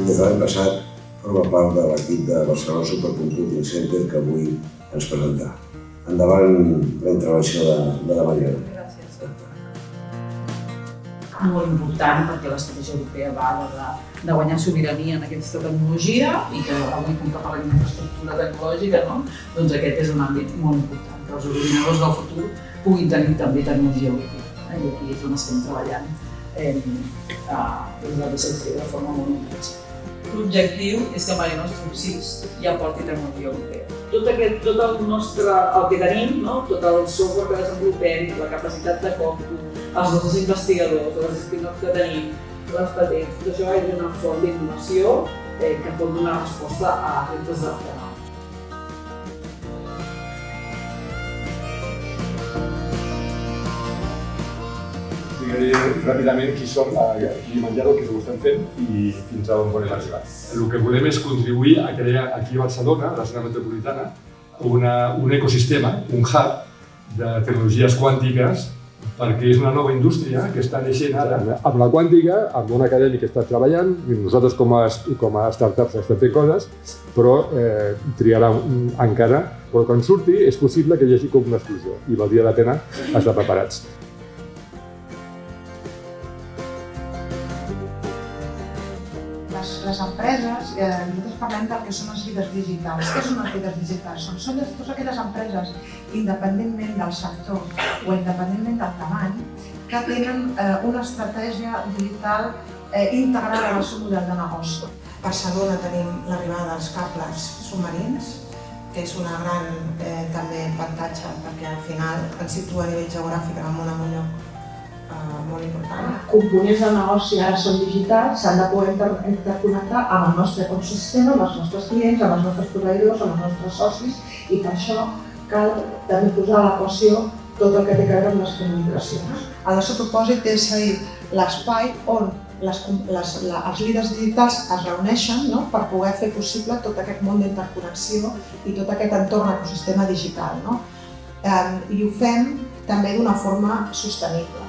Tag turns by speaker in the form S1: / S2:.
S1: i des de l'any passat forma part de l'equip de Barcelona Supercomputing Center que avui ens presentarà. Endavant la intervenció de la Mariana.
S2: Gràcies. Molt important perquè l'estratègia europea va de guanyar sobirania en aquesta tecnologia i que avui, com que parlem d'infraestructura tecnològica, doncs aquest és un àmbit molt important, que els ordinadors del futur puguin tenir també tecnologia europea. I aquí és on estem treballant des del BCC de forma molt intensa. L'objectiu és que mai els nostres fills ja portin tecnologia europea. Tot el que tenim, tot el software que desenvolupem, la capacitat de còmput, els nostres investigadors, les spin-offs que tenim, les patents, tot això és una font d'innovació que pot donar resposta a reptes de demà.
S3: Explicaré ràpidament qui som a Kilimanjaro, què estem fent i fins a on volem arribar. El que volem és contribuir a crear aquí a Barcelona, a la zona metropolitana, un ecosistema, un hub de tecnologies quàntiques, perquè és una nova indústria que està naixent ara. Amb la quàntica, amb un acadèmic que està treballant, i nosaltres com a startups estem fent coses, però triarà encara. Però quan surti és possible que hi hagi com una explosió i valdria la pena estar preparats.
S4: Les empreses, nosaltres parlem del que són les líders digitals. Què són les líders digitals? Són totes aquelles empreses, independentment del sector o independentment del tamany, que tenen una estratègia digital integrada en el seu model de negoci. A Barcelona tenim l'arribada dels cables submarins, que és una gran també avantatge perquè al final ens situa a nivell geogràfic en el món en un lloc molt important.
S5: Components de negoci ara són digitals, s'han de poder interconnectar amb el nostre ecosistema, amb els nostres clients, amb els nostres proveïdors, amb els nostres socis i per això cal també posar a l'equació tot el que té a veure amb les comunicacions.
S4: El nostre propòsit és l'espai on els líders digitals es reuneixen per poder fer possible tot aquest món d'interconnexió i tot aquest entorn ecosistema digital. I ho fem també d'una forma sostenible.